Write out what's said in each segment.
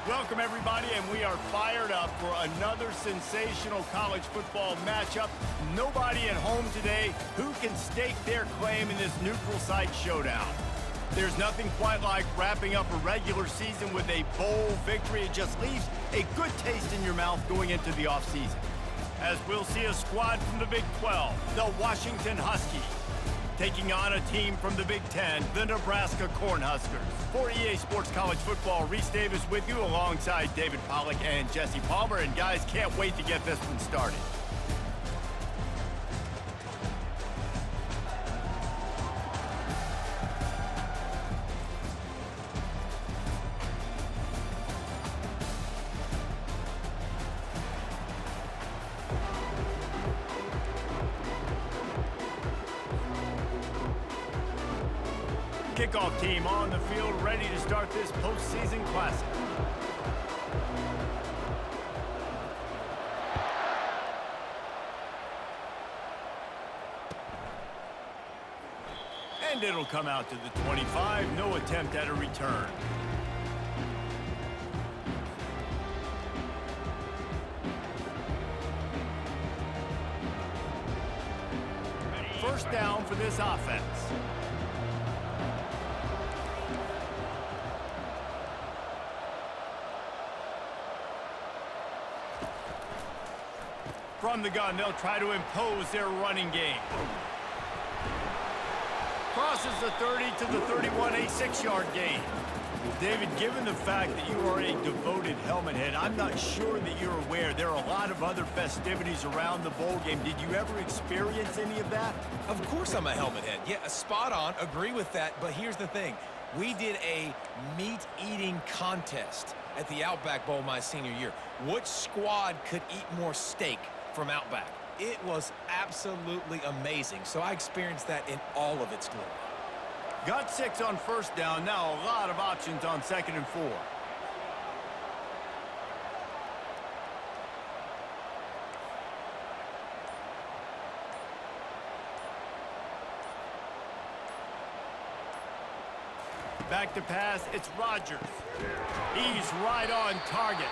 Welcome, everybody, and we are fired up for another sensational college football matchup. Nobody at home today who can stake their claim in this neutral site showdown. There's nothing quite like wrapping up a regular season with a bowl victory. It just leaves a good taste in your mouth going into the offseason. As we'll see a squad from the Big 12, the Washington Huskies, taking on a team from the Big 10, the Nebraska Cornhuskers. For EA Sports College Football, Reese Davis with you alongside David Pollack and Jesse Palmer. And guys, can't wait to get this one started. Kickoff team on the field, ready to start this postseason classic. And it'll come out to the 25, no attempt at a return. First down for this offense. From the gun, they'll try to impose their running game. Crosses the 30 to the 31, a 6-yard gain. David, given the fact that you are a devoted helmet head, I'm not sure that you're aware there are a lot of other festivities around the bowl game. Did you ever experience any of that? Of course I'm a helmet head. Yeah, spot on. Agree with that. But here's the thing. We did a meat-eating contest at the Outback Bowl my senior year. Which squad could eat more steak from Outback? It was absolutely amazing. So I experienced that in all of its glory. Got 6 on first down. Now a lot of options on 2nd and 4. Back to pass. It's Rodgers. He's right on target.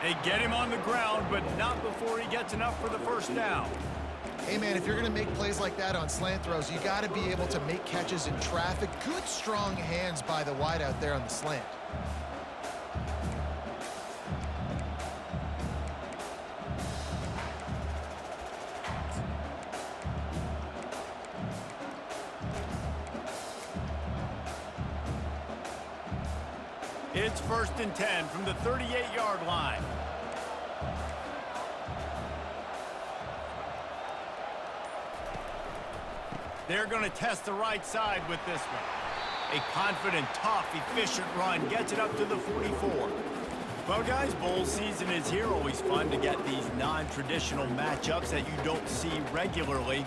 They get him on the ground, but not before he gets enough for the first down. Hey, man, if you're going to make plays like that on slant throws, you got to be able to make catches in traffic. Good, strong hands by the wide out there on the slant. It's 1st and 10 from the 38-yard line. They're going to test the right side with this one. A confident, tough, efficient run gets it up to the 44. Well, guys, bowl season is here. Always fun to get these non-traditional matchups that you don't see regularly.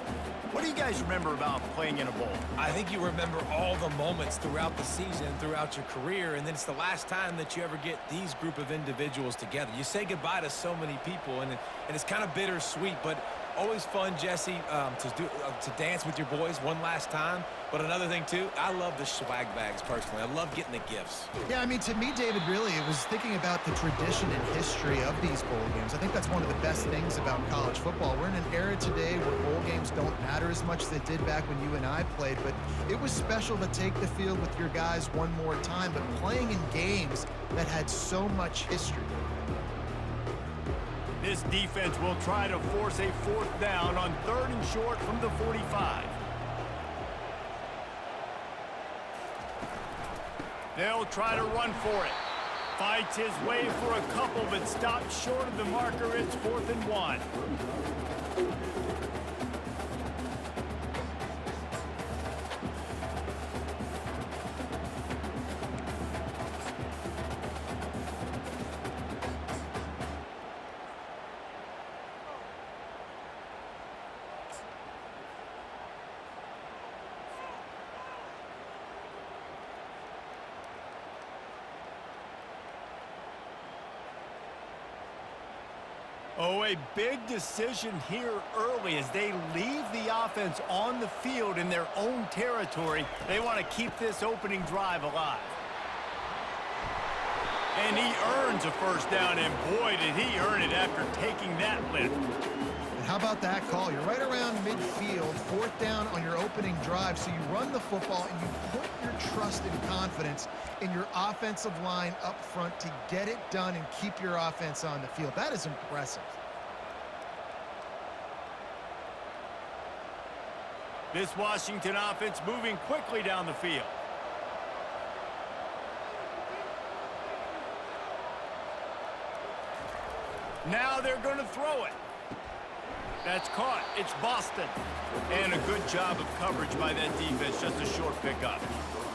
What do you guys remember about playing in a bowl? I think you remember all the moments throughout the season, throughout your career, and then it's the last time that you ever get these group of individuals together. You say goodbye to so many people, and it's kind of bittersweet, but always fun, Jesse, to dance with your boys one last time. But another thing, too, I love the swag bags, personally. I love getting the gifts. Yeah, I mean, to me, David, really, it was thinking about the tradition and history of these bowl games. I think that's one of the best things about college football. We're in an era today where bowl games don't matter as much as they did back when you and I played, but it was special to take the field with your guys one more time, but playing in games that had so much history. This defense will try to force a 4th down on 3rd and short from the 45. They'll try to run for it. Fights his way for a couple, but stops short of the marker. It's 4th and 1. Oh, a big decision here early as they leave the offense on the field in their own territory. They want to keep this opening drive alive. And he earns a first down, and boy, did he earn it after taking that lift. And how about that call? You're right around midfield, 4th down on your opening drive, so you run the football and you put your trust and confidence in your offensive line up front to get it done and keep your offense on the field. That is impressive. This Washington offense moving quickly down the field. Now they're going to throw it. That's caught. It's Boston. And a good job of coverage by that defense. Just a short pickup.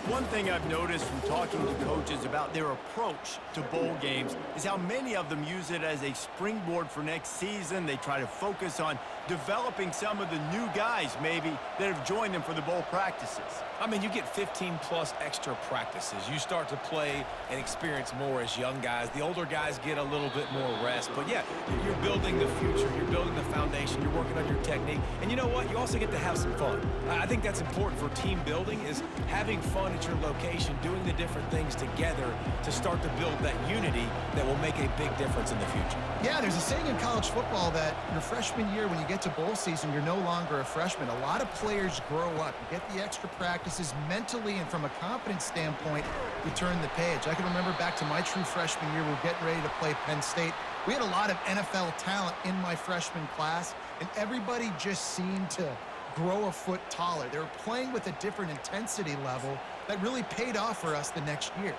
One thing I've noticed from talking to coaches about their approach to bowl games is how many of them use it as a springboard for next season. They try to focus on developing some of the new guys, maybe, that have joined them for the bowl practices. I mean, you get 15-plus extra practices. You start to play and experience more as young guys. The older guys get a little bit more rest. But, yeah, you're building the future. You're building the foundation. You're working on your technique. And you know what? You also get to have some fun. I think that's important for team building, is having fun at your location, doing the different things together to start to build that unity that will make a big difference in the future. Yeah, there's a saying in college football that your freshman year, when you get to bowl season, you're no longer a freshman. A lot of players grow up. You get the extra practices mentally, and from a confidence standpoint, you turn the page. I can remember back to my true freshman year, we were getting ready to play Penn State. We had a lot of NFL talent in my freshman class, and everybody just seemed to grow a foot taller. They were playing with a different intensity level that really paid off for us the next year.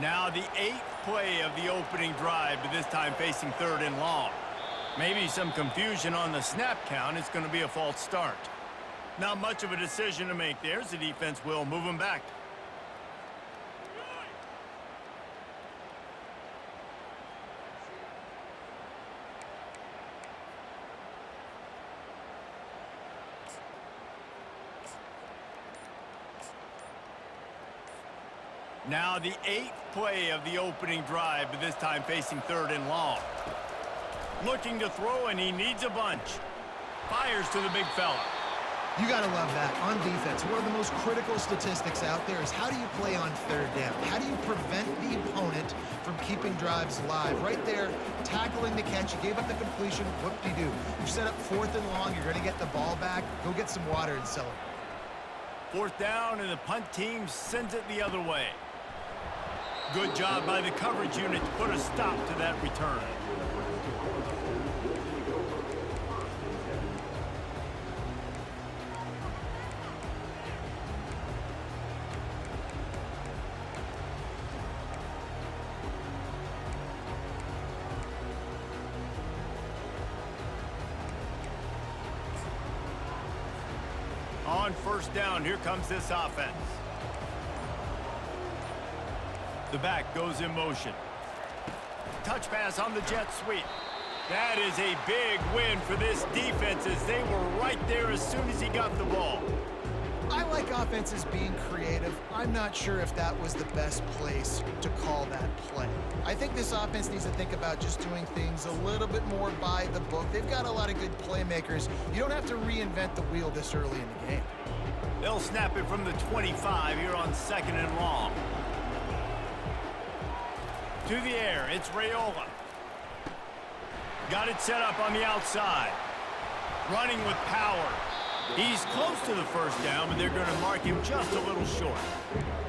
Now the 8th play of the opening drive, but this time facing 3rd and long. Maybe some confusion on the snap count. It's going to be a false start. Not much of a decision to make there, as the defense will move him back. Now the 8th play of the opening drive, but this time facing 3rd and long. Looking to throw, and he needs a bunch. Fires to the big fella. You got to love that. On defense, one of the most critical statistics out there is how do you play on 3rd down? How do you prevent the opponent from keeping drives live? Right there, tackling the catch. You gave up the completion. Whoop-de-doo. You set up 4th and long. You're going to get the ball back. Go get some water and celebrate. 4th down, and the punt team sends it the other way. Good job by the coverage unit to put a stop to that return. On 1st down, here comes this offense. The back goes in motion. Touch pass on the jet sweep. That is a big win for this defense, as they were right there as soon as he got the ball. I like offenses being creative. I'm not sure if that was the best place to call that play. I think this offense needs to think about just doing things a little bit more by the book. They've got a lot of good playmakers. You don't have to reinvent the wheel this early in the game. They'll snap it from the 25 here on 2nd and long. To the air, it's Raiola. Got it set up on the outside. Running with power. He's close to the 1st down, but they're going to mark him just a little short.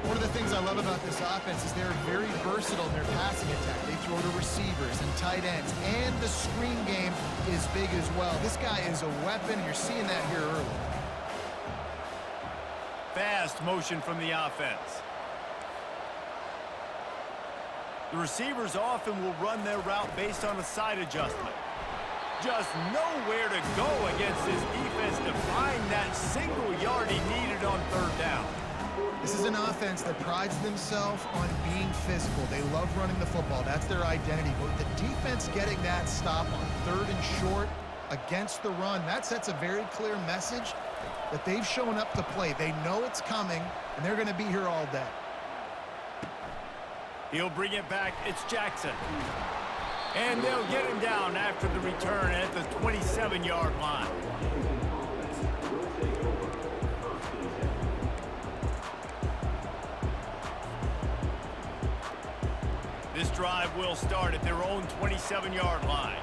One of the things I love about this offense is they're very versatile in their passing attack. They throw to receivers and tight ends, and the screen game is big as well. This guy is a weapon. You're seeing that here early. Fast motion from the offense. The receivers often will run their route based on a side adjustment. Just nowhere to go against this defense to find that single yard he needed on 3rd down. This is an offense that prides themselves on being physical. They love running the football. That's their identity. But the defense getting that stop on 3rd and short against the run, that sets a very clear message that they've shown up to play. They know it's coming, and they're going to be here all day. He'll bring it back. It's Jackson. And they'll get him down after the return at the 27-yard line. This drive will start at their own 27-yard line.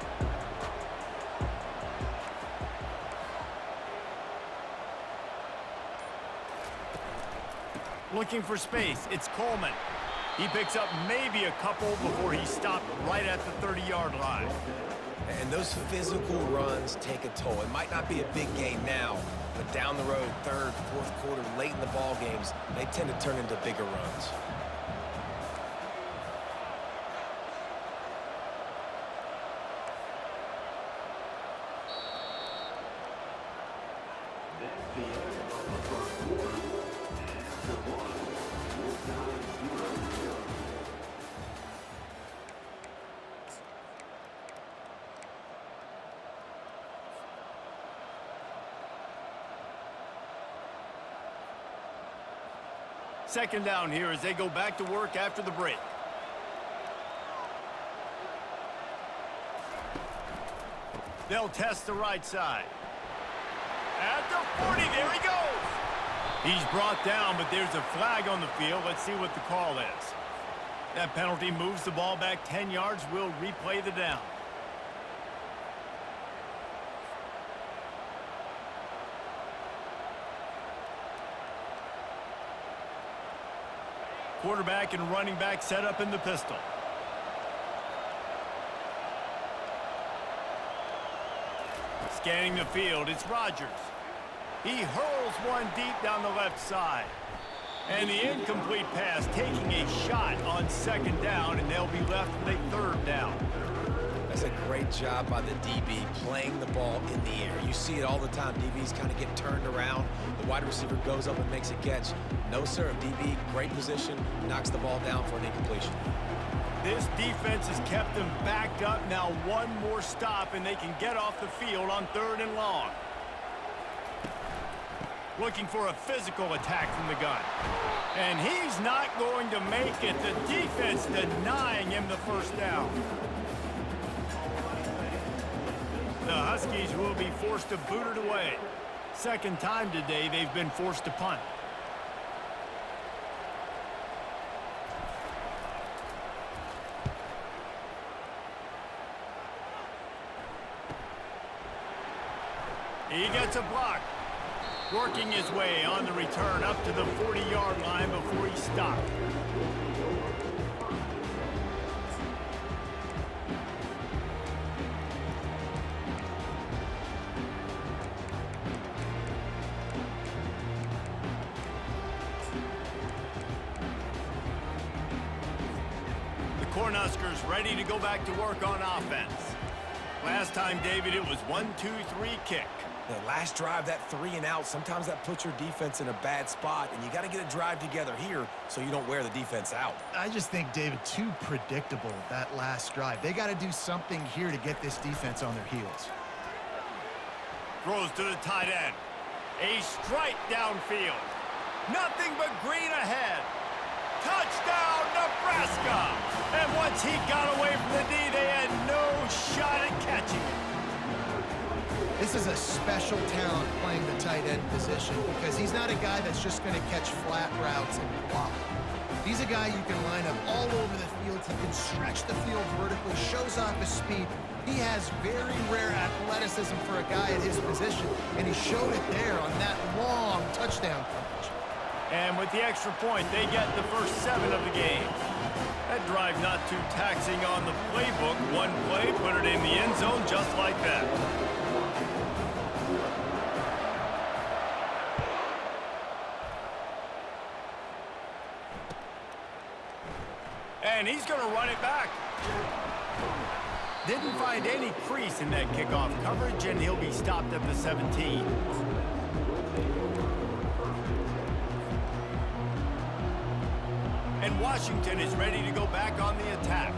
Looking for space, it's Coleman. He picks up maybe a couple before he's stopped right at the 30-yard line. And those physical runs take a toll. It might not be a big game now, but down the road, third, fourth quarter, late in the ball games, they tend to turn into bigger runs. Second down here as they go back to work after the break. They'll test the right side. At the 40, there he goes. He's brought down, but there's a flag on the field. Let's see what the call is. That penalty moves the ball back 10 yards. We'll replay the down. Quarterback and running back set up in the pistol. Scanning the field, it's Rodgers. He hurls one deep down the left side. And the incomplete pass taking a shot on second down, and they'll be left with a third down. That's a great job by the DB playing the ball in the air. You see it all the time. DBs kind of get turned around. The wide receiver goes up and makes a catch. No, sir. DB, great position, knocks the ball down for an incompletion. This defense has kept them backed up. Now one more stop, and they can get off the field on third and long. Looking for a physical attack from the gun. And he's not going to make it. The defense denying him the first down. The Huskies will be forced to boot it away. Second time today they've been forced to punt. He gets a block. Working his way on the return up to the 40-yard line before he stopped. Cornhuskers ready to go back to work on offense. Last time, David, it was 1-2-3 kick. The last drive, that 3 and out, sometimes that puts your defense in a bad spot, and you got to get a drive together here so you don't wear the defense out. I just think, David, too predictable, that last drive. They got to do something here to get this defense on their heels. Throws to the tight end. A strike downfield. Nothing but green ahead. Touchdown, Nebraska! And once he got away from the D, they had no shot at catching it. This is a special talent playing the tight end position because he's not a guy that's just going to catch flat routes and block. He's a guy you can line up all over the field. He can stretch the field vertically, shows off his speed. He has very rare athleticism for a guy at his position, and he showed it there on that long touchdown coverage. And with the extra point, they get the first 7 of the game. That drive not too taxing on the playbook. One play, put it in the end zone just like that. And he's going to run it back. Didn't find any crease in that kickoff coverage, and he'll be stopped at the 17. And Washington is ready to go back on the attack.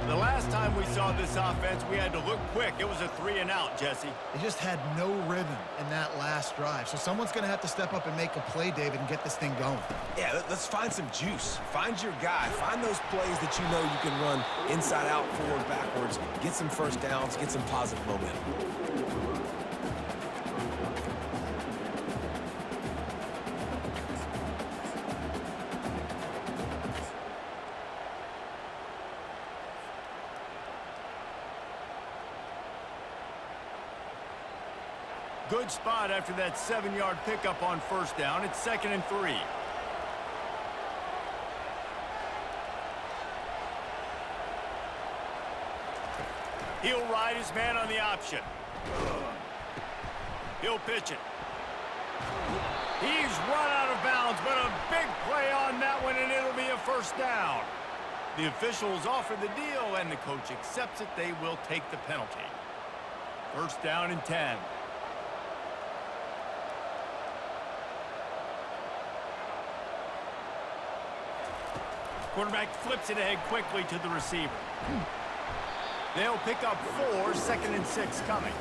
The last time we saw this offense, we had to look quick. It was a 3-and-out, Jesse. They just had no rhythm in that last drive. So someone's going to have to step up and make a play, David, and get this thing going. Yeah, let's find some juice. Find your guy. Find those plays that you know you can run inside out, forward, backwards. Get some first downs. Get some positive momentum. Good spot after that 7-yard pickup on first down. It's 2nd and 3. He'll ride his man on the option. He'll pitch it. He's run out of bounds, but a big play on that one, and it'll be a first down. The officials offer the deal, and the coach accepts it. They will take the penalty. First down and 10. Quarterback flips it ahead quickly to the receiver. They'll pick up 4, 2nd and 6 coming.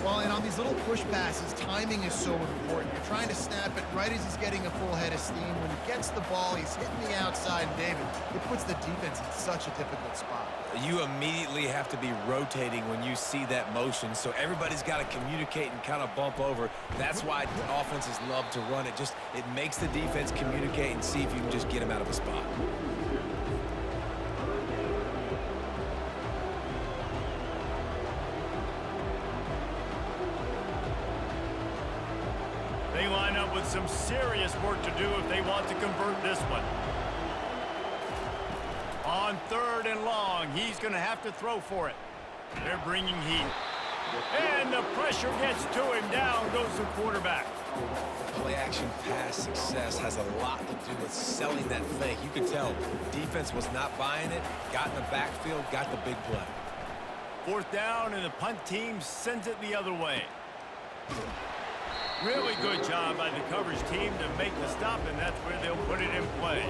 Well, and on these little push passes, timing is so important. You're trying to snap it right as he's getting a full head of steam. When he gets the ball, he's hitting the outside, David. It puts the defense in such a difficult spot. You immediately have to be rotating when you see that motion, so everybody's got to communicate and kind of bump over. That's why offenses love to run it. It makes the defense communicate and see if you can just get him out of a spot. They line up with some serious work to do if they want to convert this one. On 3rd and long, he's going to have to throw for it. They're bringing heat. And the pressure gets to him. Down goes the quarterback. Play-action pass success has a lot to do with selling that fake. You can tell defense was not buying it, got in the backfield, got the big play. 4th down, and the punt team sends it the other way. Really good job by the coverage team to make the stop, and that's where they'll put it in play.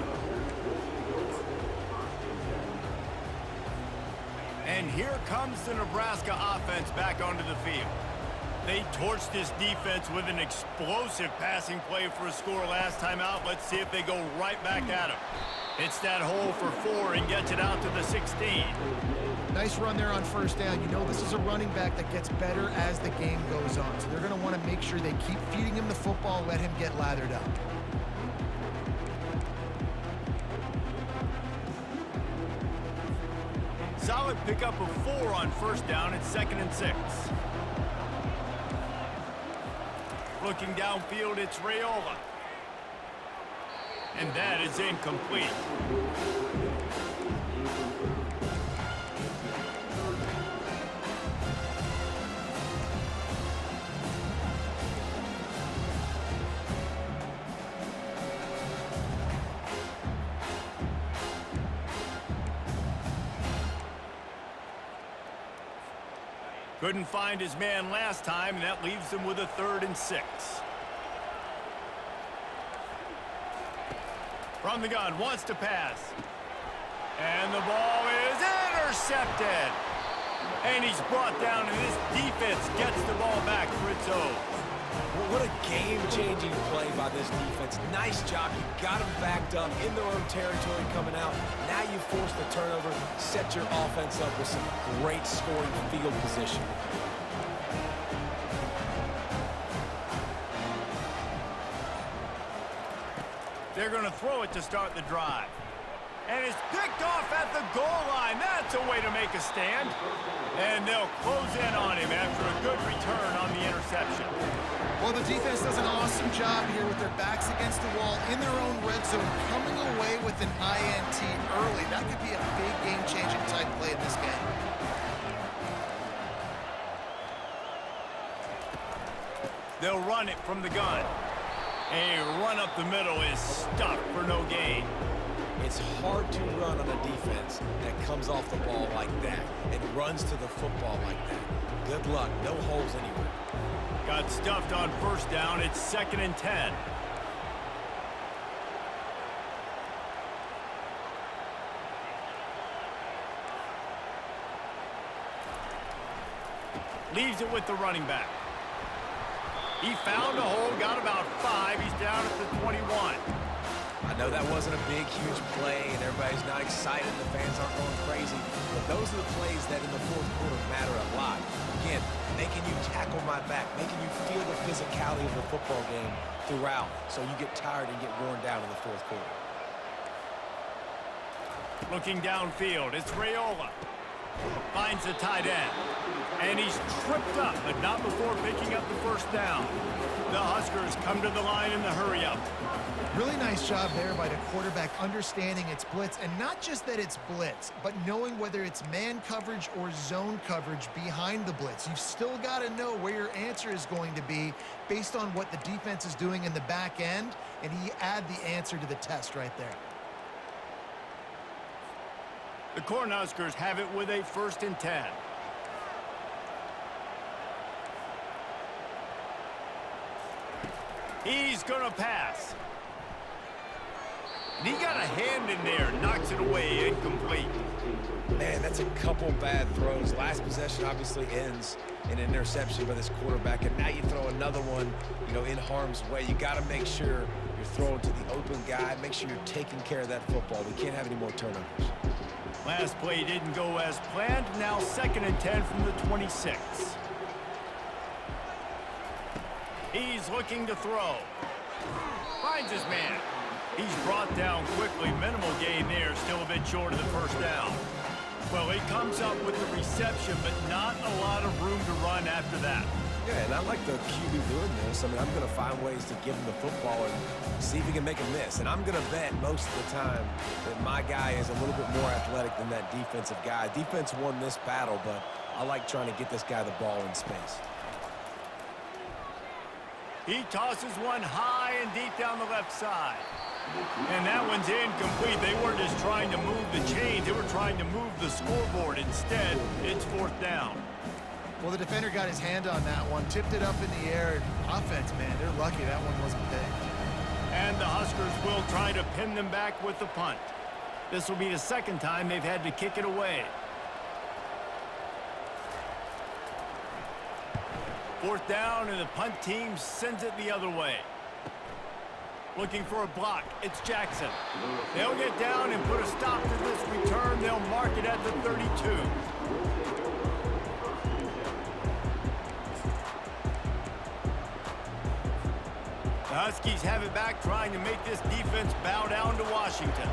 And here comes the Nebraska offense back onto the field. They torched this defense with an explosive passing play for a score last time out. Let's see if they go right back at him. Hits that hole for 4 and gets it out to the 16. Nice run there on first down. You know this is a running back that gets better as the game goes on. So they're going to want to make sure they keep feeding him the football, let him get lathered up. Solid pickup of 4 on first down. It's 2nd and 6. Looking downfield, it's Raiola. And that is incomplete. Couldn't find his man last time, and that leaves him with a 3rd and 6. From the gun, wants to pass. And the ball is intercepted. And he's brought down, and this defense gets the ball back for its own. Well, what a game-changing play by this defense. Nice job. You got them backed up in their own territory coming out. Now you force the turnover, set your offense up with some great scoring field position. They're going to throw it to start the drive. And it's picked off at the goal line. That's a way to make a stand. And they'll close in on him after a good return on the interception. Well, the defense does an awesome job here with their backs against the wall in their own red zone, coming away with an INT early. That could be a big game-changing type play in this game. They'll run it from the gun. A run up the middle is stuffed for no gain. It's hard to run on a defense that comes off the ball like that and runs to the football like that. Good luck. No holes anywhere. Got stuffed on first down. It's 2nd and 10. Leaves it with the running back. He found a hole, got about 5. He's down at the 21. I know that wasn't a big, huge play, and everybody's not excited. The fans aren't going crazy. But those are the plays that in the fourth quarter matter a lot. Again, making you tackle my back, making you feel the physicality of the football game throughout, so you get tired and get worn down in the fourth quarter. Looking downfield, it's Raiola. Finds the tight end. And he's tripped up, but not before picking up the first down. The Huskers come to the line in the hurry-up. Really nice job there by the quarterback understanding it's blitz, and not just that it's blitz, but knowing whether it's man coverage or zone coverage behind the blitz. You've still got to know where your answer is going to be based on what the defense is doing in the back end, and he add the answer to the test right there. The Cornhuskers have it with a 1st and 10. He's going to pass. And he got a hand in there, knocks it away, incomplete. Man, that's a couple bad throws. Last possession obviously ends in an interception by this quarterback, and now you throw another one, in harm's way. You got to make sure you're throwing to the open guy. Make sure you're taking care of that football. We can't have any more turnovers. Last play didn't go as planned. Now 2nd and 10 from the 26. He's looking to throw. Finds his man. He's brought down quickly. Minimal gain there. Still a bit short of the first down. Well, he comes up with the reception, but not a lot of room to run after that. Yeah, and I like the QB doing this. I mean, I'm going to find ways to give him the football and see if he can make a miss. And I'm going to bet most of the time that my guy is a little bit more athletic than that defensive guy. Defense won this battle, but I like trying to get this guy the ball in space. He tosses one high and deep down the left side. And that one's incomplete. They weren't just trying to move the chains. They were trying to move the scoreboard. Instead, it's 4th down. Well, the defender got his hand on that one, tipped it up in the air. Offense, man, they're lucky that one wasn't picked. And the Huskers will try to pin them back with the punt. This will be the 2nd time they've had to kick it away. 4th down, and the punt team sends it the other way. Looking for a block. It's Jackson. They'll get down and put a stop to this return. They'll mark it at the 32. The Huskies have it back, trying to make this defense bow down to Washington.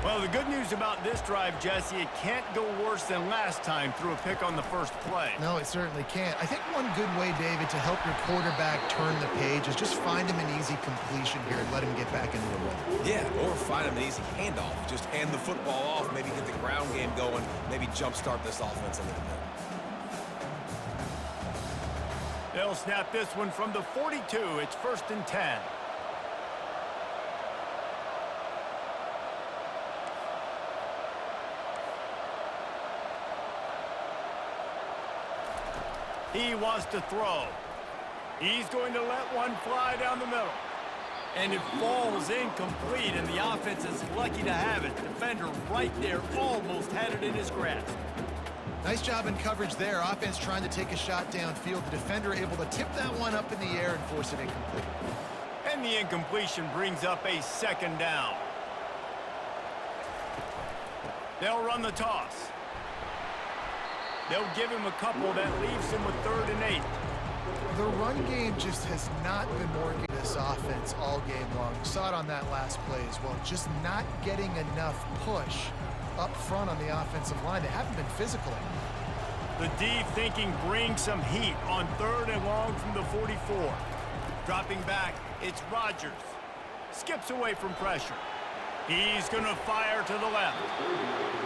Well, the good news about this drive, Jesse, it can't go worse than last time through a pick on the first play. No, it certainly can't. I think one good way, David, to help your quarterback turn the page is just find him an easy completion here and let him get back into the run. Yeah, or find him an easy handoff. Just hand the football off, maybe get the ground game going, maybe jumpstart this offense a little bit. They'll snap this one from the 42. It's 1st and 10. He wants to throw. He's going to let one fly down the middle. And it falls incomplete, and the offense is lucky to have it. Defender right there almost had it in his grasp. Nice job in coverage there. Offense trying to take a shot downfield. The defender able to tip that one up in the air and force it incomplete. And the incompletion brings up a 2nd down. They'll run the toss. They'll give him a couple that leaves him with 3rd and 8. The run game just has not been working this offense all game long. You saw it on that last play as well. Just not getting enough push up front on the offensive line. They haven't been physical enough. The D thinking brings some heat on 3rd and long from the 44. Dropping back, it's Rodgers. Skips away from pressure. He's going to fire to the left.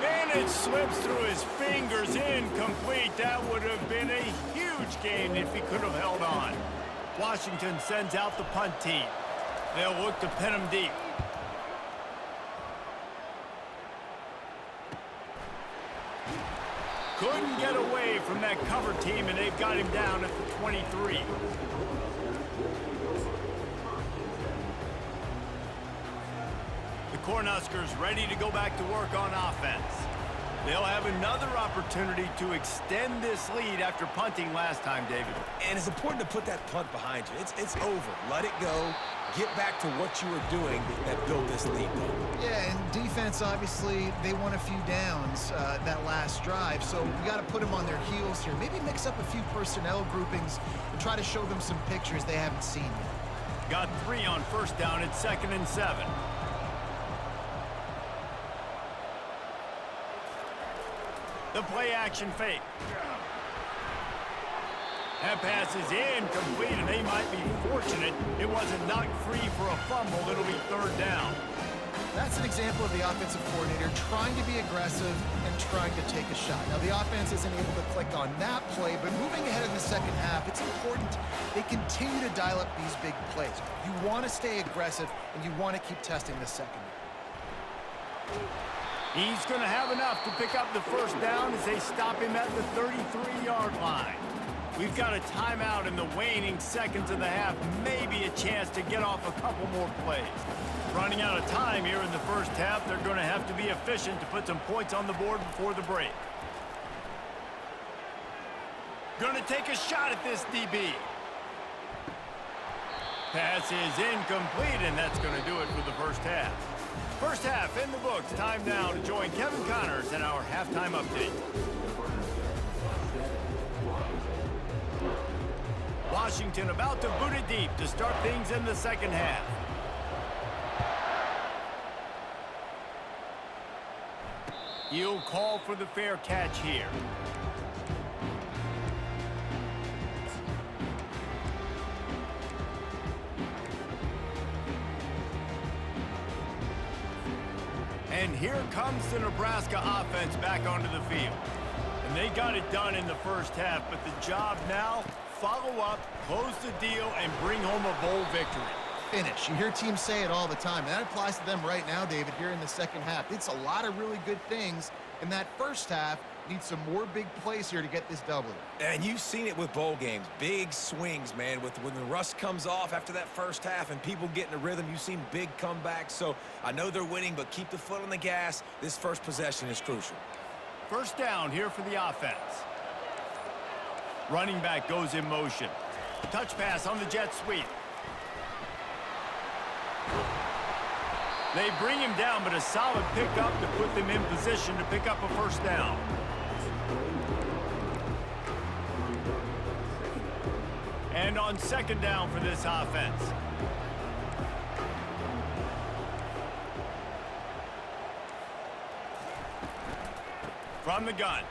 And it slips through his fingers, incomplete. That would have been a huge gain if he could have held on. Washington sends out the punt team. They'll look to pin him deep. Couldn't get away from that cover team, and they've got him down at the 23. The Cornhuskers ready to go back to work on offense. They'll have another opportunity to extend this lead after punting last time, David. And it's important to put that punt behind you. It's over. Let it go. Get back to what you were doing that built this lead. Yeah, and defense, obviously, they won a few downs that last drive, so we got to put them on their heels here. Maybe mix up a few personnel groupings and try to show them some pictures they haven't seen yet. Got 3 on first down at 2nd and 7. The play action fake. That pass is incomplete, and they might be fortunate it wasn't knocked free for a fumble. It'll be 3rd down. That's an example of the offensive coordinator trying to be aggressive and trying to take a shot. Now, the offense isn't able to click on that play, but moving ahead in the second half, it's important they continue to dial up these big plays. You want to stay aggressive, and you want to keep testing the secondary. He's going to have enough to pick up the first down as they stop him at the 33-yard line. We've got a timeout in the waning seconds of the half, maybe a chance to get off a couple more plays. Running out of time here in the first half, they're going to have to be efficient to put some points on the board before the break. Going to take a shot at this DB. Pass is incomplete, and that's going to do it for the first half. First half in the books. Time now to join Kevin Connors in our halftime update. Washington about to boot it deep to start things in the second half. He'll call for the fair catch here. And here comes the Nebraska offense back onto the field. And they got it done in the first half, but the job now, follow up, close the deal, and bring home a bowl victory. Finish. You hear teams say it all the time, and that applies to them right now, David, here in the second half. It's a lot of really good things in that first half. Need some more big plays here to get this W. And you've seen it with bowl games. Big swings, man. When the rust comes off after that first half and people get in a rhythm, you've seen big comebacks. So I know they're winning, but keep the foot on the gas. This first possession is crucial. First down here for the offense. Running back goes in motion. Touch pass on the jet sweep. They bring him down, but a solid pickup to put them in position to pick up a first down. And on second down for this offense. From the gun.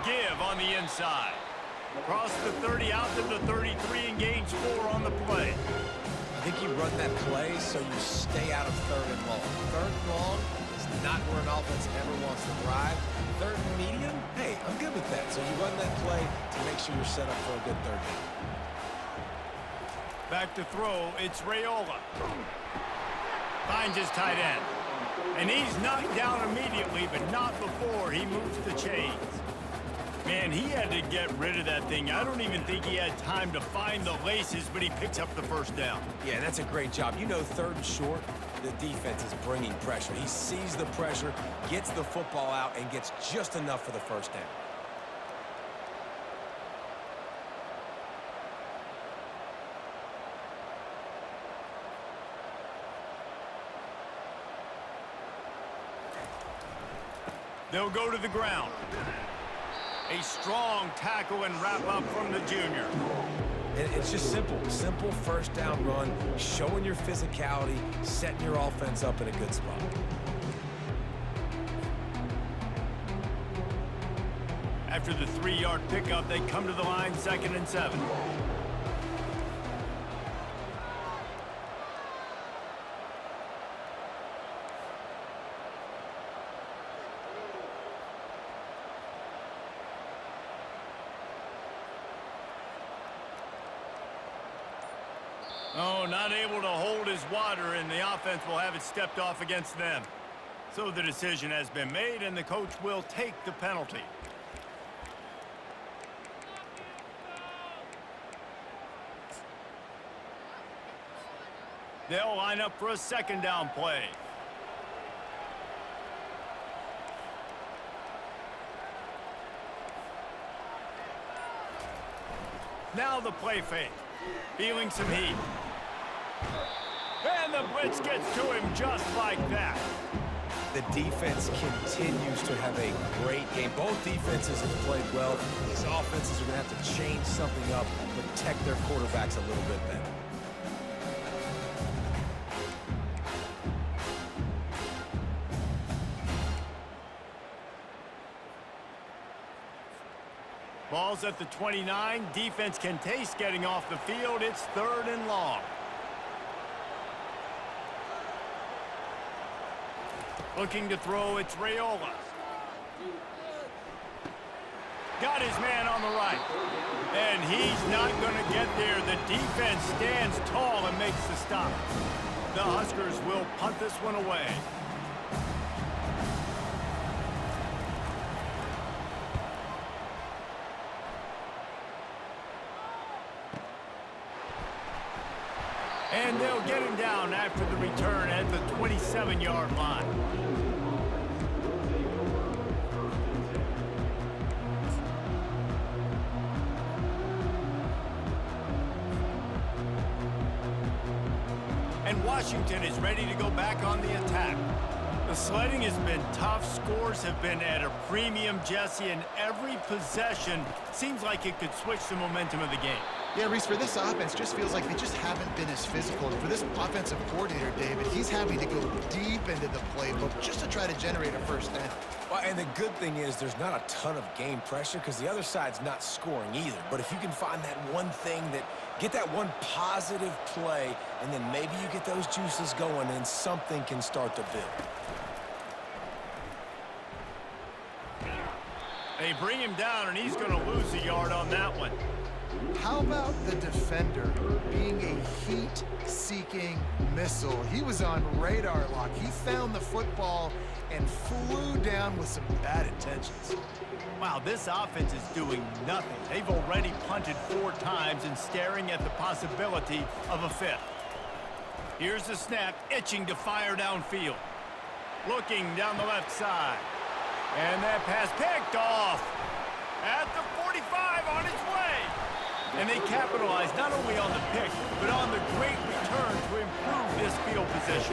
Give on the inside. Cross the 30 out to the 33, engage 4 on the play. I think you run that play so you stay out of 3rd and long. 3rd and long is not where an offense ever wants to thrive. 3rd and medium, hey, I'm good with that. So you run that play to make sure you're set up for a good 3rd down. Back to throw, it's Raiola. Finds his tight end. And he's knocked down immediately, but not before he moves the chains. Man, he had to get rid of that thing. I don't even think he had time to find the laces, but he picks up the first down. Yeah, that's a great job. You know, 3rd and short, the defense is bringing pressure. He sees the pressure, gets the football out, and gets just enough for the first down. They'll go to the ground. A strong tackle and wrap up from the junior. It's just simple. Simple first down run, showing your physicality, setting your offense up in a good spot. After the 3-yard pickup, they come to the line 2nd and 7. Oh, not able to hold his water, and the offense will have it stepped off against them. So the decision has been made, and the coach will take the penalty. They'll line up for a second down play. Now the play fake. Feeling some heat. And the blitz gets to him just like that. The defense continues to have a great game. Both defenses have played well. These offenses are going to have to change something up and protect their quarterbacks a little bit better. Ball's at the 29. Defense can taste getting off the field. It's 3rd and long. Looking to throw, it's Raiola. Got his man on the right. And he's not going to get there. The defense stands tall and makes the stop. The Huskers will punt this one away. And they'll get him down after the return at the 27-yard line. And Washington is ready to go back on the attack. The sledding has been tough. Scores have been at a premium, Jesse, and every possession seems like it could switch the momentum of the game. Yeah, Reese, for this offense, just feels like they just haven't been as physical. And for this offensive coordinator, David, he's having to go deep into the playbook just to try to generate a first down. Well, and the good thing is there's not a ton of game pressure because the other side's not scoring either. But if you can find that one thing get that one positive play, and then maybe you get those juices going, and something can start to build. They bring him down, and he's going to lose a yard on that one. How about the defender being a heat-seeking missile? He was on radar lock. He found the football and flew down with some bad intentions. Wow, this offense is doing nothing. They've already punted 4 times and staring at the possibility of a 5th. Here's the snap, itching to fire downfield. Looking down the left side. And that pass picked off at the 45 on its way. And they capitalize not only on the pick, but on the great return to improve this field position.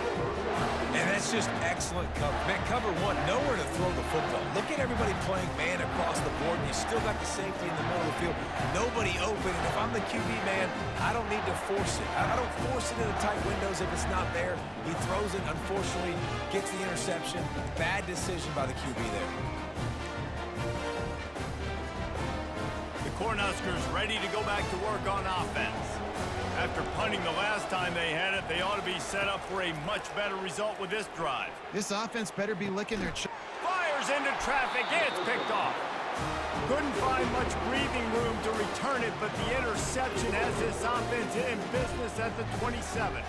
And that's just excellent cover. Man, cover one, nowhere to throw the football. Look at everybody playing man across the board, and you still got the safety in the middle of the field. Nobody open, and if I'm the QB man, I don't need to force it. I don't force it into tight windows if it's not there. He throws it, unfortunately, gets the interception. Bad decision by the QB there. Cornhuskers ready to go back to work on offense. After punting the last time they had it, they ought to be set up for a much better result with this drive. This offense better be licking their Fires into traffic, and it's picked off. Couldn't find much breathing room to return it, but the interception has this offense in business at the 27.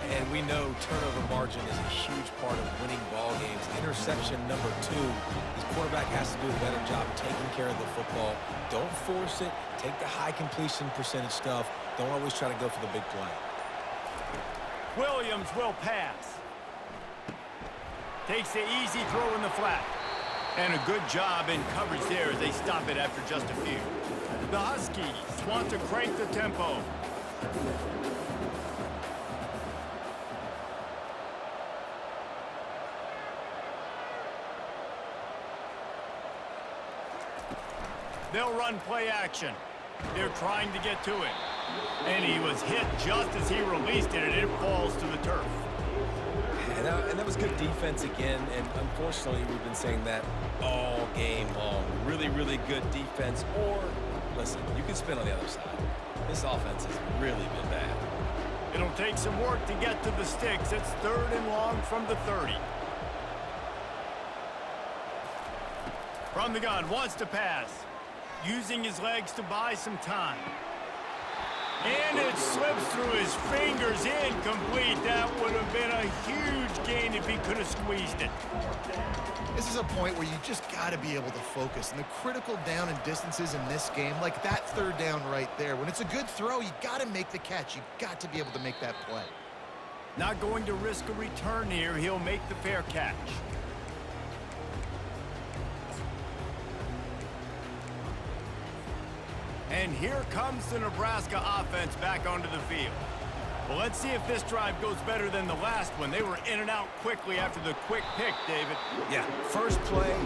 And we know turnover margin is a huge part of winning ball games. Interception number 2. His quarterback has to do a better job taking care of the football. Don't force it. Take the high completion percentage stuff. Don't always try to go for the big play. Williams will pass. Takes the easy throw in the flat. And a good job in coverage there as they stop it after just a few. The Huskies want to crank the tempo. They'll run play action. They're trying to get to it. And he was hit just as he released it, and it falls to the turf. And that was good defense again, and unfortunately we've been saying that all game long. Really, really good defense. Or, listen, you can spin on the other side. This offense has really been bad. It'll take some work to get to the sticks. It's 3rd and long from the 30. From the gun, wants to pass. Using his legs to buy some time. And it slips through his fingers, incomplete. That would have been a huge gain if he could have squeezed it. This is a point where you just got to be able to focus. And the critical down and distances in this game, like that 3rd down right there, when it's a good throw, you got to make the catch. You got to be able to make that play. Not going to risk a return here. He'll make the fair catch. And here comes the Nebraska offense back onto the field. Well, let's see if this drive goes better than the last one. They were in and out quickly after the quick pick, David. Yeah, first play,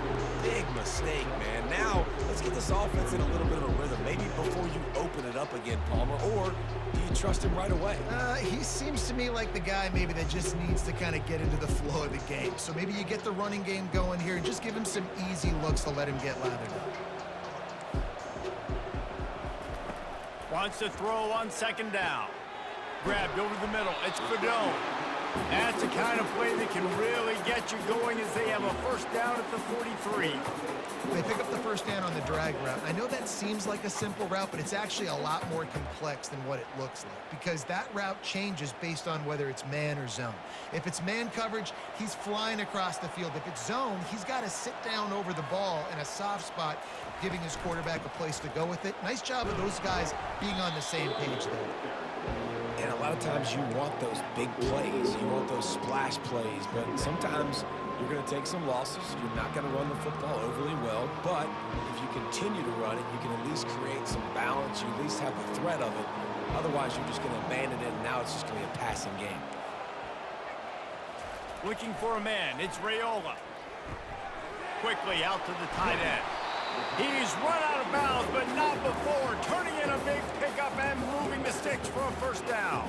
big mistake, man. Now, let's get this offense in a little bit of a rhythm. Maybe before you open it up again, Palmer, or do you trust him right away? He seems to me like the guy maybe that just needs to kind of get into the flow of the game. So maybe you get the running game going here and just give him some easy looks to let him get lathered up. Wants to throw on second down. Grabbed over the middle. It's Fedone. That's the kind of play that can really get you going as they have a first down at the 43. They pick up the first down on the drag route. I know that seems like a simple route, but it's actually a lot more complex than what it looks like because that route changes based on whether it's man or zone. If it's man coverage, he's flying across the field. If it's zone, he's got to sit down over the ball in a soft spot, giving his quarterback a place to go with it. Nice job of those guys being on the same page there. And a lot of times you want those big plays. You want those splash plays. But sometimes you're going to take some losses. You're not going to run the football overly well. But if you continue to run it, you can at least create some balance. You at least have the threat of it. Otherwise, you're just going to abandon it, and now it's just going to be a passing game. Looking for a man. It's Raiola. Quickly out to the tight end. He's run out of bounds, but not before. Turning in a big pickup and moving the sticks for a first down.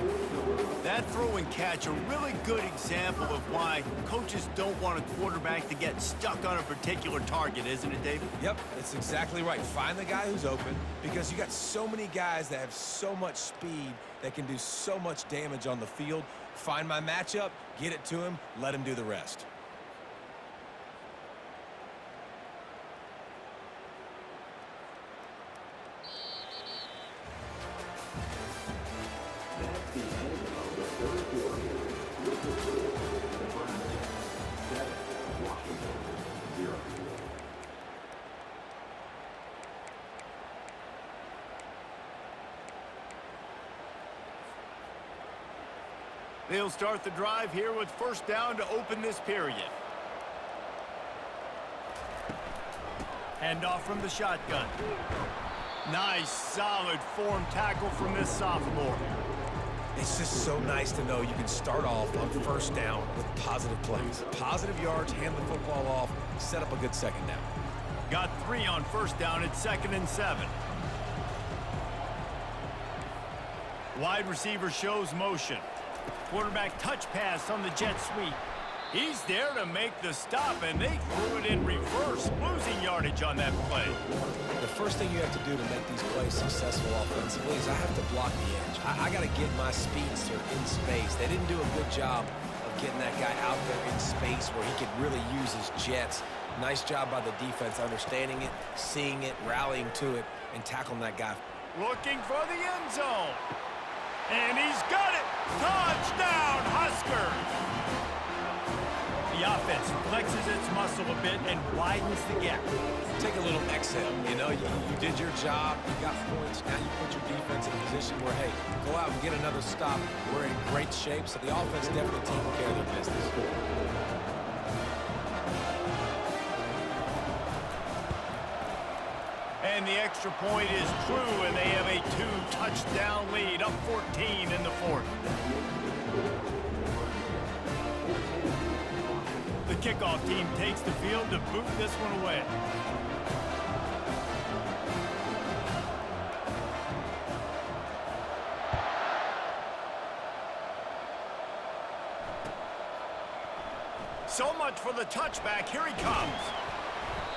That throw and catch, a really good example of why coaches don't want a quarterback to get stuck on a particular target, isn't it, David? Yep, that's exactly right. Find the guy who's open because you got so many guys that have so much speed that can do so much damage on the field. Find my matchup, get it to him, let him do the rest. They'll start the drive here with first down to open this period. Handoff from the shotgun. Nice, solid form tackle from this sophomore. It's just so nice to know you can start off on first down with positive plays. Positive yards, hand the football off, set up a good second down. Got 3 on first down at 2nd and 7. Wide receiver shows motion. Quarterback touch pass on the jet sweep. He's there to make the stop, and they threw it in reverse, losing yardage on that play. The first thing you have to do to make these plays successful offensively is I have to block the edge. I got to get my speedster in space. They didn't do a good job of getting that guy out there in space where he could really use his jets. Nice job by the defense understanding it, seeing it, rallying to it, and tackling that guy. Looking for the end zone. And he's got it! Touchdown, Huskers! The offense flexes its muscle a bit and widens the gap. Take a little exhale. You know, you did your job. You got points. Now you put your defense in a position where, hey, go out and get another stop. We're in great shape, so the offense definitely taking care of their business. And the extra point is true, and they have a 2-touchdown lead, up 14 in the 4th. The kickoff team takes the field to boot this one away. So much for the touchback. Here he comes.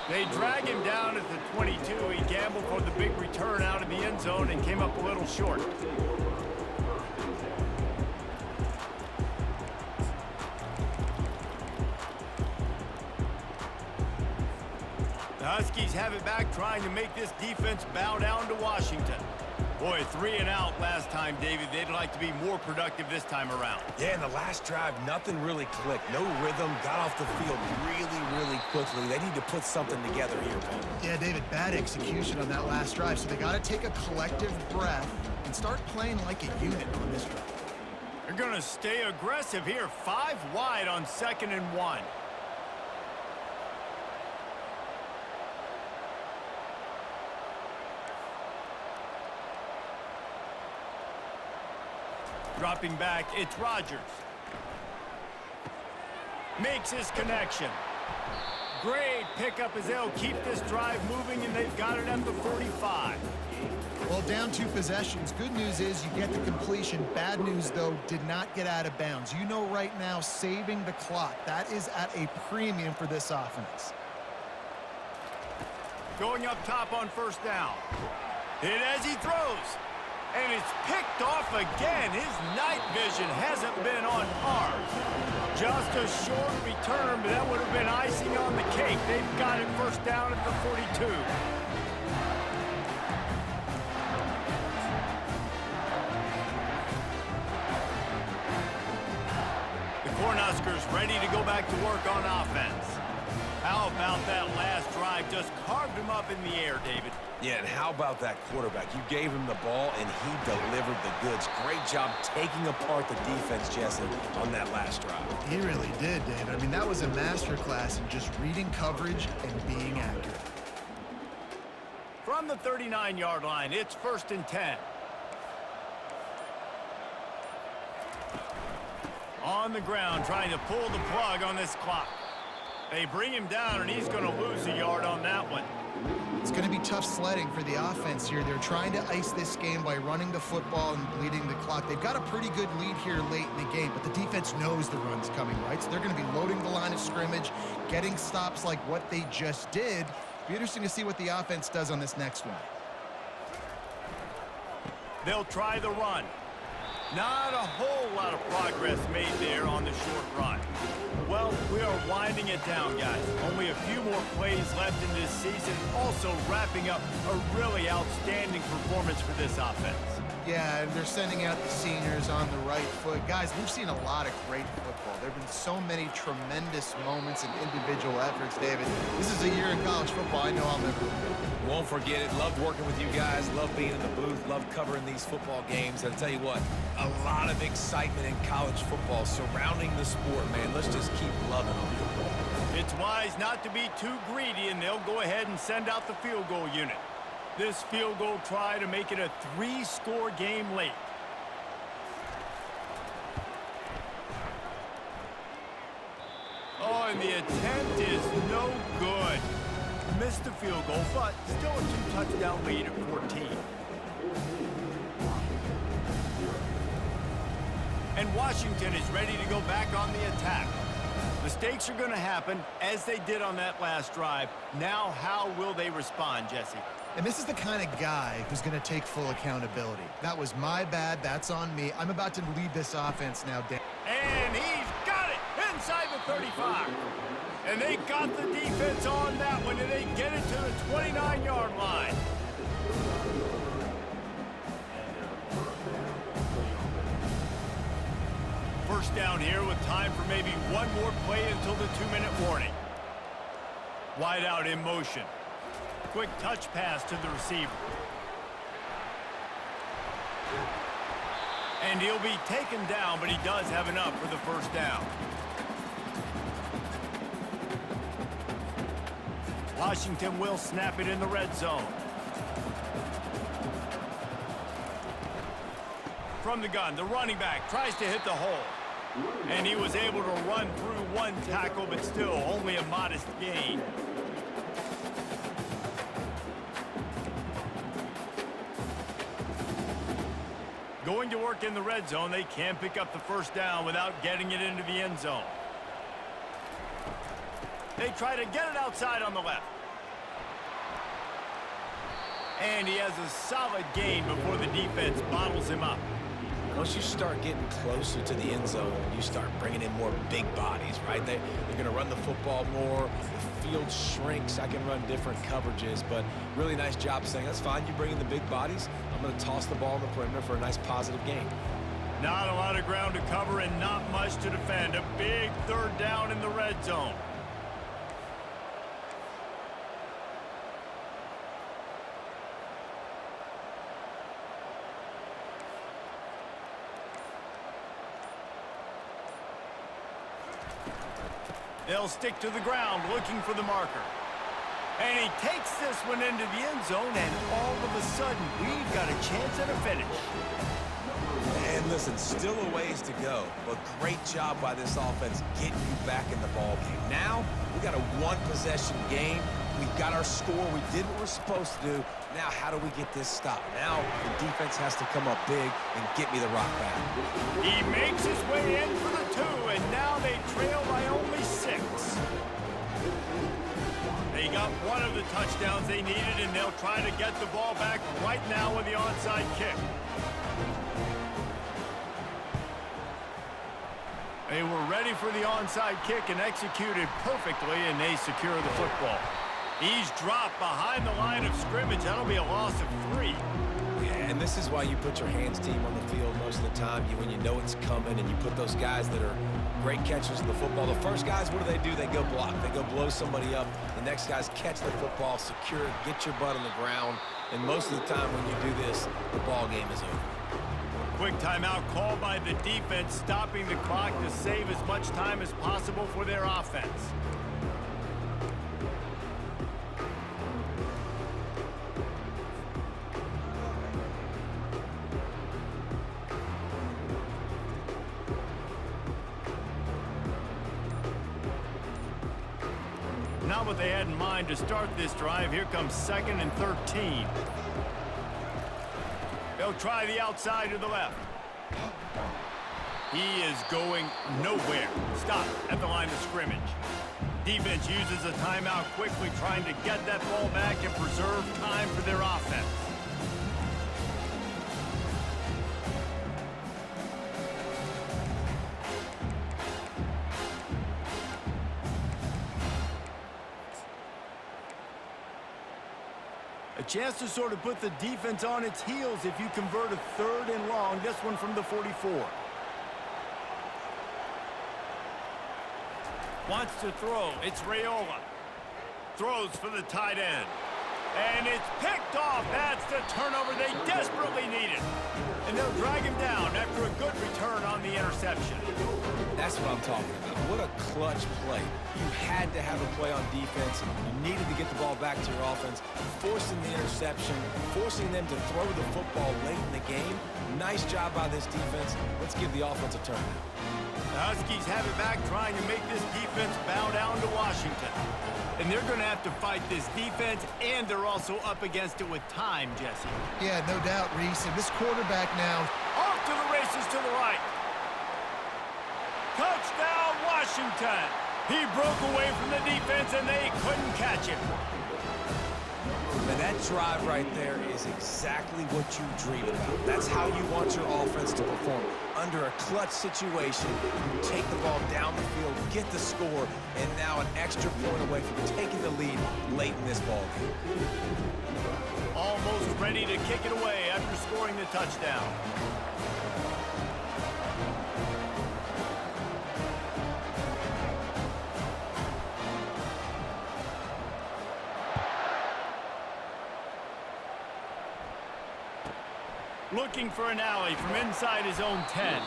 They drag him down at the 22. He gambled for the big return out of the end zone and came up a little short. The Huskies have it back, trying to make this defense bow down to Washington. Boy, 3 and out last time, David. They'd like to be more productive this time around. Yeah, in the last drive, nothing really clicked. No rhythm, got off the field really quickly. They need to put something together here, Paul. Yeah, David, bad execution on that last drive, so they got to take a collective breath and start playing like a unit on this drive. They're going to stay aggressive here. 5 wide on 2nd and 1. Dropping back, it's Rodgers. Makes his connection. Great pickup as they'll keep this drive moving, and they've got it at the 45. Well, down 2 possessions. Good news is you get the completion. Bad news, though, did not get out of bounds. You know right now, saving the clock, that is at a premium for this offense. Going up top on first down. Hit as he throws. And it's picked off again. His night vision hasn't been on par. Just a short return, but that would have been icing on the cake. They've got it first down at the 42. The Cornhuskers ready to go back to work on offense. How about that last drive? Just carved him up in the air, David. Yeah, and how about that quarterback? You gave him the ball, and he delivered the goods. Great job taking apart the defense, Jesse, on that last drive. He really did, David. I mean, that was a masterclass in just reading coverage and being accurate. From the 39-yard line, it's 1st and 10. On the ground, trying to pull the plug on this clock. They bring him down, and he's going to lose a yard on that one. It's going to be tough sledding for the offense here. They're trying to ice this game by running the football and bleeding the clock. They've got a pretty good lead here late in the game, but the defense knows the run's coming, right? So they're going to be loading the line of scrimmage, getting stops like what they just did. Be interesting to see what the offense does on this next one. They'll try the run. Not a whole lot of progress made there on the short run. Well, we are winding it down, guys. Only a few more plays left in this season. Also wrapping up a really outstanding performance for this offense. Yeah, and they're sending out the seniors on the right foot. Guys, we've seen a lot of great football. There have been so many tremendous moments and individual efforts, David. This is a year in college football I know I'll never forget. Won't forget it. Loved working with you guys. Loved being in the booth. Loved covering these football games. And I'll tell you what, a lot of excitement in college football surrounding the sport, man. Let's just keep loving on it. It's wise not to be too greedy, and they'll go ahead and send out the field goal unit. This field goal try to make it a 3-score game late. Oh, and the attempt is no good. Missed the field goal, but still a 2-touchdown lead at 14. And Washington is ready to go back on the attack. Mistakes are going to happen, as they did on that last drive. Now, how will they respond, Jesse? And this is the kind of guy who's going to take full accountability. That was my bad. That's on me. I'm about to lead this offense now, Dan. And he's got it inside the 35. And they got the defense on that one, and they get it to the 29-yard line. First down here with time for maybe one more play until the 2-minute warning. Wide out in motion. Quick touch pass to the receiver. And he'll be taken down, but he does have enough for the first down. Washington will snap it in the red zone. From the gun, the running back tries to hit the hole. And he was able to run through one tackle, but still only a modest gain. Going to work in the red zone, they can pick up the first down without getting it into the end zone. They try to get it outside on the left. And he has a solid gain before the defense bottles him up. Once you start getting closer to the end zone, you start bringing in more big bodies, right? They're going to run the football more. The field shrinks. I can run different coverages, but really nice job saying, that's fine. You bring in the big bodies. I'm going to toss the ball in the perimeter for a nice positive gain. Not a lot of ground to cover and not much to defend. A big third down in the red zone. They'll stick to the ground looking for the marker. And he takes this one into the end zone, and all of a sudden, we've got a chance at a finish. And listen, still a ways to go, but great job by this offense getting you back in the ball game. Now, we got a one-possession game. We got our score. We did what we're supposed to do. Now, how do we get this stopped? Now, the defense has to come up big and get me the rock back. He makes his way in for the 2, and now they trail by only 6. They got one of the touchdowns they needed, and they'll try to get the ball back right now with the onside kick. They were ready for the onside kick and executed perfectly, and they secure the football. He's dropped behind the line of scrimmage. That'll be a loss of 3. Yeah, and this is why you put your hands team on the field most of the time. When you know it's coming, and you put those guys that are great catchers of the football. The first guys, what do? They go block. They go blow somebody up. The next guys catch the football, secure it, get your butt on the ground. And most of the time when you do this, the ball game is over. Quick timeout called by the defense, stopping the clock to save as much time as possible for their offense. Not what they had in mind to start this drive. Here comes 2nd and 13. They'll try the outside to the left. He is going nowhere. Stop at the line of scrimmage. Defense uses a timeout quickly, trying to get that ball back and preserve time for their offense. A chance to sort of put the defense on its heels if you convert a 3rd and long. This one from the 44. Wants to throw. It's Raiola. Throws for the tight end. And it's picked off. That's the turnover they desperately needed. And they'll drag him down after a good return on the interception. That's what I'm talking about. What a clutch play. You had to have a play on defense. You needed to get the ball back to your offense, forcing the interception, forcing them to throw the football late in the game. Nice job by this defense. Let's give the offense a turn now. The Huskies have it back, trying to make this defense bow down to Washington. And they're going to have to fight this defense, and they're also up against it with time, Jesse. Yeah, no doubt, Reese. And this quarterback now. Off to the races to the right. Touchdown, Washington. He broke away from the defense, and they couldn't catch him. Now that drive right there is exactly what you dream about. That's how you want your offense to perform. Under a clutch situation, you take the ball down the field, get the score, and now an extra point away from taking the lead late in this ball game. Almost ready to kick it away after scoring the touchdown. Looking for an alley from inside his own 10.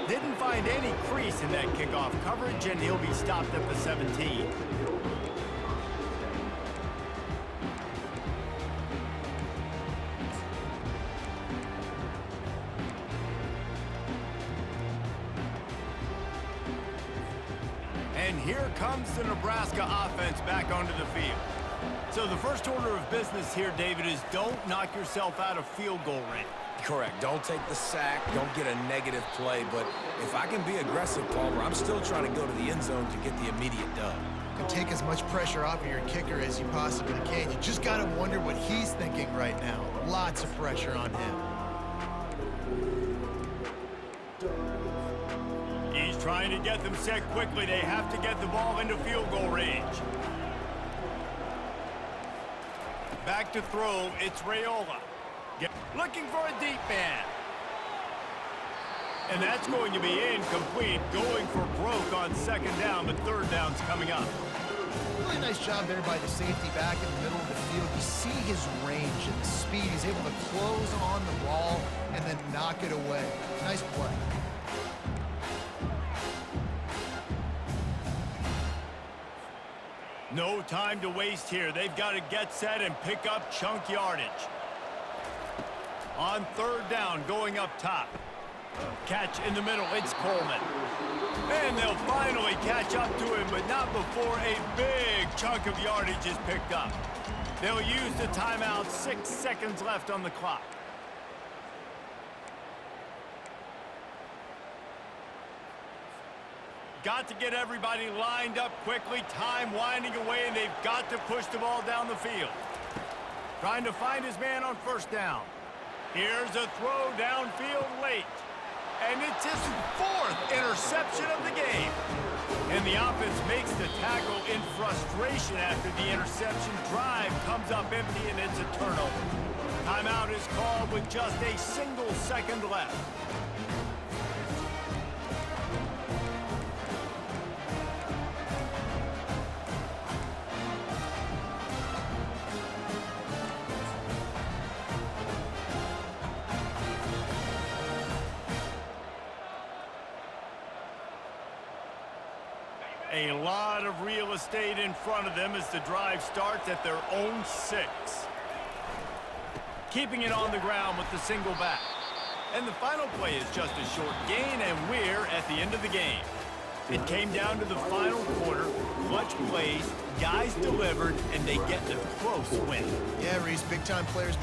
Didn't find any crease in that kickoff coverage, and he'll be stopped at the 17. And here comes the Nebraska offense back onto the field. So the first order of business here, David, is don't knock yourself out of field goal range. Correct. Don't take the sack. Don't get a negative play. But if I can be aggressive, Palmer, I'm still trying to go to the end zone to get the immediate dub. And take as much pressure off of your kicker as you possibly can. You just got to wonder what he's thinking right now. Lots of pressure on him. He's trying to get them set quickly. They have to get the ball into field goal range. Back to throw. It's Raiola. Looking for a deep man. And that's going to be incomplete. Going for broke on 2nd down, but 3rd down's coming up. Really nice job there by the safety back in the middle of the field. You see his range and the speed. He's able to close on the ball and then knock it away. Nice play. No time to waste here. They've got to get set and pick up chunk yardage. On 3rd down, going up top. Catch in the middle, it's Coleman. And they'll finally catch up to him, but not before a big chunk of yardage is picked up. They'll use the timeout, 6 seconds left on the clock. Got to get everybody lined up quickly, time winding away, and they've got to push the ball down the field. Trying to find his man on first down. Here's a throw downfield late. And it's his 4th interception of the game. And the offense makes the tackle in frustration after the interception. Drive comes up empty, and it's a turnover. Timeout is called with just a single second left. A lot of real estate in front of them as the drive starts at their own 6. Keeping it on the ground with the single back. And the final play is just a short gain, and we're at the end of the game. It came down to the final quarter, clutch plays, guys delivered, and they get the close win. Yeah, Reese, big-time players